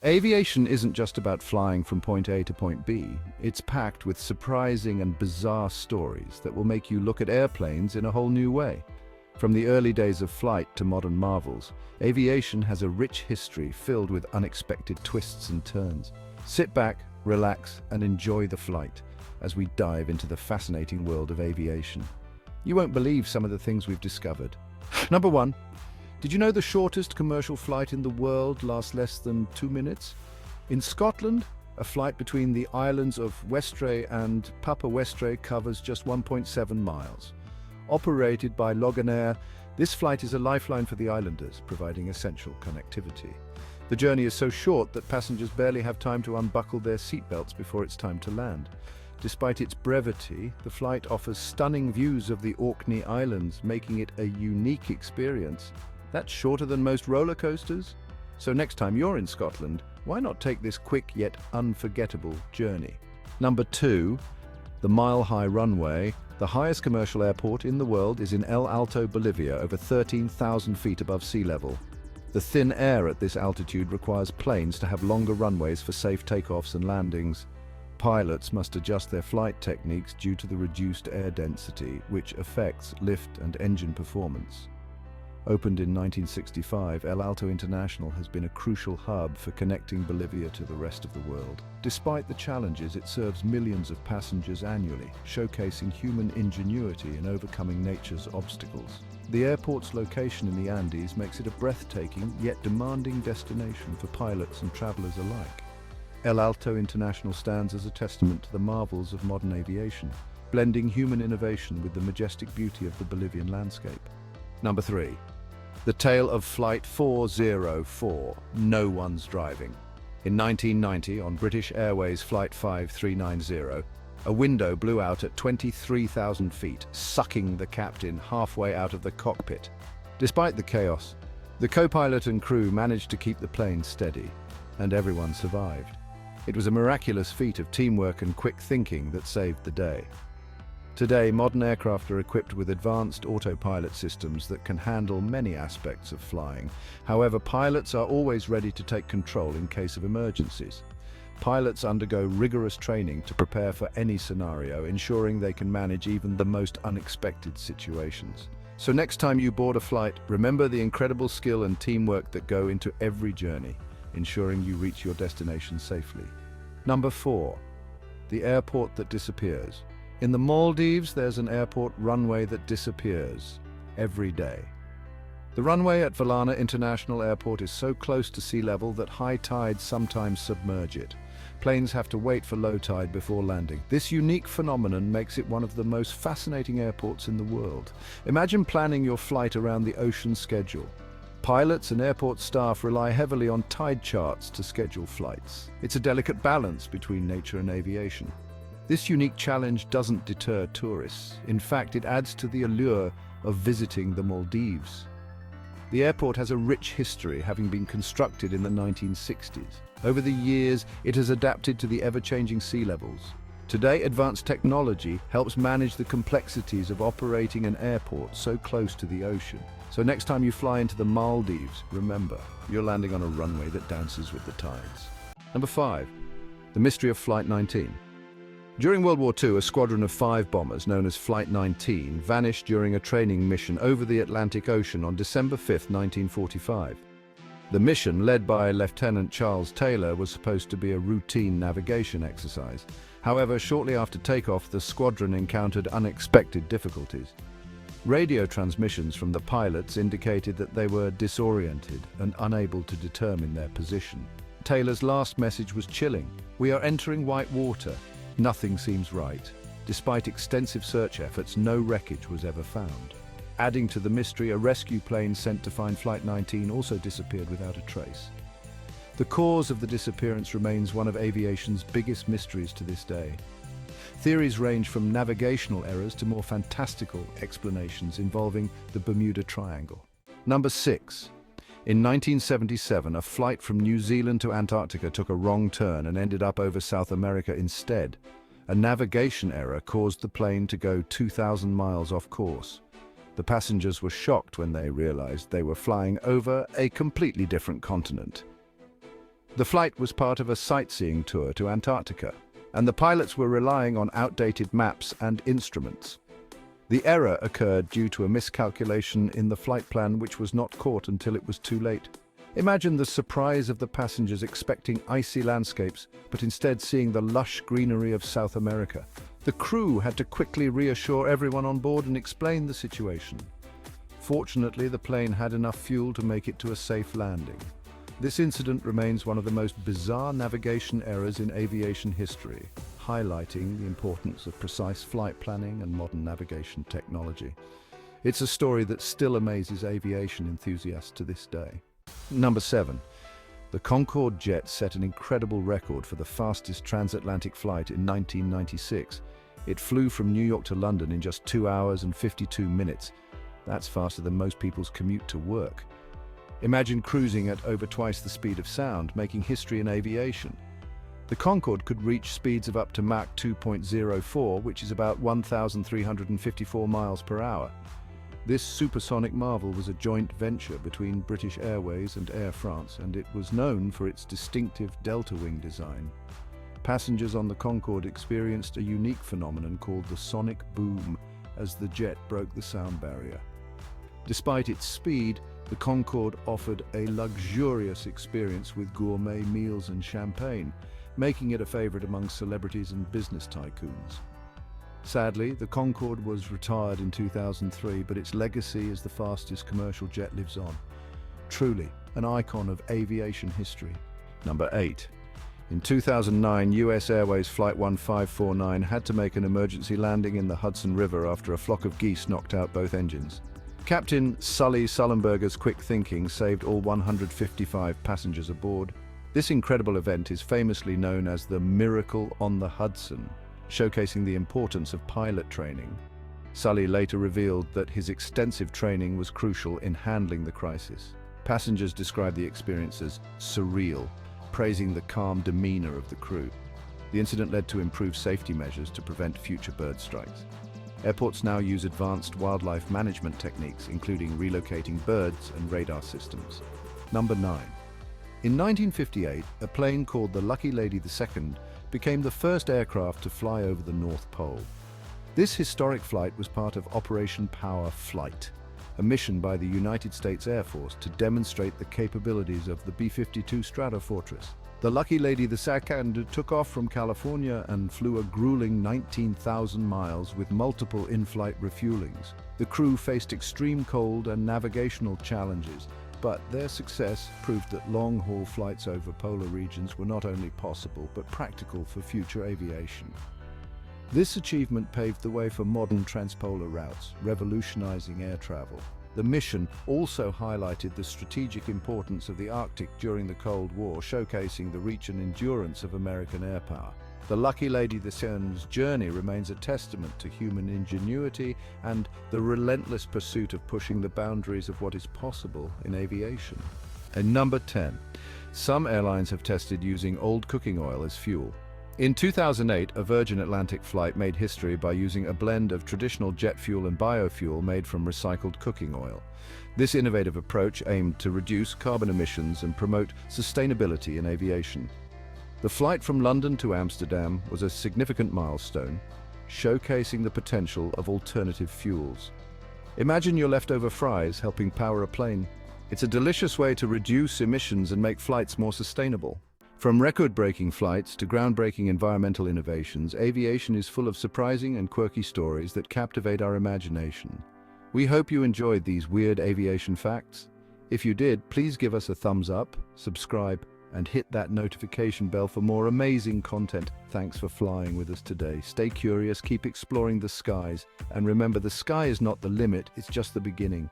Aviation isn't just about flying from point A to point B. It's packed with surprising and bizarre stories that will make you look at airplanes in a whole new way. From the early days of flight to modern marvels, aviation has a rich history filled with unexpected twists and turns. Sit back, relax, and enjoy the flight as we dive into the fascinating world of aviation. You won't believe some of the things we've discovered. Number 1. Did you know the shortest commercial flight in the world lasts less than 2 minutes? In Scotland, a flight between the islands of Westray and Papa Westray covers just 1.7 miles. Operated by Loganair, this flight is a lifeline for the islanders, providing essential connectivity. The journey is so short that passengers barely have time to unbuckle their seatbelts before it's time to land. Despite its brevity, the flight offers stunning views of the Orkney Islands, making it a unique experience. That's shorter than most roller coasters. So next time you're in Scotland, why not take this quick yet unforgettable journey? Number 2, the mile-high runway. The highest commercial airport in the world is in El Alto, Bolivia, over 13,000 feet above sea level. The thin air at this altitude requires planes to have longer runways for safe takeoffs and landings. Pilots must adjust their flight techniques due to the reduced air density, which affects lift and engine performance. Opened in 1965, El Alto International has been a crucial hub for connecting Bolivia to the rest of the world. Despite the challenges, it serves millions of passengers annually, showcasing human ingenuity in overcoming nature's obstacles. The airport's location in the Andes makes it a breathtaking yet demanding destination for pilots and travelers alike. El Alto International stands as a testament to the marvels of modern aviation, blending human innovation with the majestic beauty of the Bolivian landscape. Number 3. The tale of Flight 404, No One's Driving. In 1990, on British Airways Flight 5390, a window blew out at 23,000 feet, sucking the captain halfway out of the cockpit. Despite the chaos, the co-pilot and crew managed to keep the plane steady, and everyone survived. It was a miraculous feat of teamwork and quick thinking that saved the day. Today, modern aircraft are equipped with advanced autopilot systems that can handle many aspects of flying. However, pilots are always ready to take control in case of emergencies. Pilots undergo rigorous training to prepare for any scenario, ensuring they can manage even the most unexpected situations. So next time you board a flight, remember the incredible skill and teamwork that go into every journey, ensuring you reach your destination safely. Number 4. The airport that disappears. In the Maldives, there's an airport runway that disappears every day. The runway at Valana International Airport is so close to sea level that high tides sometimes submerge it. Planes have to wait for low tide before landing. This unique phenomenon makes it one of the most fascinating airports in the world. Imagine planning your flight around the ocean schedule. Pilots and airport staff rely heavily on tide charts to schedule flights. It's a delicate balance between nature and aviation. This unique challenge doesn't deter tourists. In fact, it adds to the allure of visiting the Maldives. The airport has a rich history, having been constructed in the 1960s. Over the years, it has adapted to the ever-changing sea levels. Today, advanced technology helps manage the complexities of operating an airport so close to the ocean. So next time you fly into the Maldives, remember, you're landing on a runway that dances with the tides. Number 5. The mystery of Flight 19. During World War II, a squadron of 5 bombers, known as Flight 19, vanished during a training mission over the Atlantic Ocean on December 5, 1945. The mission, led by Lieutenant Charles Taylor, was supposed to be a routine navigation exercise. However, shortly after takeoff, the squadron encountered unexpected difficulties. Radio transmissions from the pilots indicated that they were disoriented and unable to determine their position. Taylor's last message was chilling. "We are entering white water. Nothing seems right." Despite extensive search efforts, no wreckage was ever found. Adding to the mystery, a rescue plane sent to find Flight 19 also disappeared without a trace. The cause of the disappearance remains one of aviation's biggest mysteries to this day. Theories range from navigational errors to more fantastical explanations involving the Bermuda Triangle. Number 6. In 1977, a flight from New Zealand to Antarctica took a wrong turn and ended up over South America instead. A navigation error caused the plane to go 2,000 miles off course. The passengers were shocked when they realized they were flying over a completely different continent. The flight was part of a sightseeing tour to Antarctica, and the pilots were relying on outdated maps and instruments. The error occurred due to a miscalculation in the flight plan which was not caught until it was too late. Imagine the surprise of the passengers expecting icy landscapes, but instead seeing the lush greenery of South America. The crew had to quickly reassure everyone on board and explain the situation. Fortunately, the plane had enough fuel to make it to a safe landing. This incident remains one of the most bizarre navigation errors in aviation history, highlighting the importance of precise flight planning and modern navigation technology. It's a story that still amazes aviation enthusiasts to this day. Number 7. The Concorde jet set an incredible record for the fastest transatlantic flight in 1996. It flew from New York to London in just 2 hours and 52 minutes. That's faster than most people's commute to work. Imagine cruising at over twice the speed of sound, making history in aviation. The Concorde could reach speeds of up to Mach 2.04, which is about 1,354 miles per hour. This supersonic marvel was a joint venture between British Airways and Air France, and it was known for its distinctive delta wing design. Passengers on the Concorde experienced a unique phenomenon called the sonic boom as the jet broke the sound barrier. Despite its speed, the Concorde offered a luxurious experience with gourmet meals and champagne, making it a favorite among celebrities and business tycoons. Sadly, the Concorde was retired in 2003, but its legacy as the fastest commercial jet lives on. Truly, an icon of aviation history. Number 8. In 2009, US Airways Flight 1549 had to make an emergency landing in the Hudson River after a flock of geese knocked out both engines. Captain Sully Sullenberger's quick thinking saved all 155 passengers aboard. This incredible event is famously known as the Miracle on the Hudson, showcasing the importance of pilot training. Sully later revealed that his extensive training was crucial in handling the crisis. Passengers described the experience as surreal, praising the calm demeanor of the crew. The incident led to improved safety measures to prevent future bird strikes. Airports now use advanced wildlife management techniques, including relocating birds and radar systems. Number 9. In 1958, a plane called the Lucky Lady II became the first aircraft to fly over the North Pole. This historic flight was part of Operation Power Flight, a mission by the United States Air Force to demonstrate the capabilities of the B-52 Stratofortress. The Lucky Lady II took off from California and flew a grueling 19,000 miles with multiple in-flight refuelings. The crew faced extreme cold and navigational challenges, but their success proved that long-haul flights over polar regions were not only possible but practical for future aviation. This achievement paved the way for modern transpolar routes, revolutionizing air travel. The mission also highlighted the strategic importance of the Arctic during the Cold War, showcasing the reach and endurance of American air power. The Lucky Lady II's journey remains a testament to human ingenuity and the relentless pursuit of pushing the boundaries of what is possible in aviation. And number 10. Some airlines have tested using old cooking oil as fuel. In 2008, a Virgin Atlantic flight made history by using a blend of traditional jet fuel and biofuel made from recycled cooking oil. This innovative approach aimed to reduce carbon emissions and promote sustainability in aviation. The flight from London to Amsterdam was a significant milestone, showcasing the potential of alternative fuels. Imagine your leftover fries helping power a plane. It's a delicious way to reduce emissions and make flights more sustainable. From record-breaking flights to groundbreaking environmental innovations, aviation is full of surprising and quirky stories that captivate our imagination. We hope you enjoyed these weird aviation facts. If you did, please give us a thumbs up, subscribe, and hit that notification bell for more amazing content. Thanks for flying with us today. Stay curious, keep exploring the skies, and remember, the sky is not the limit, it's just the beginning.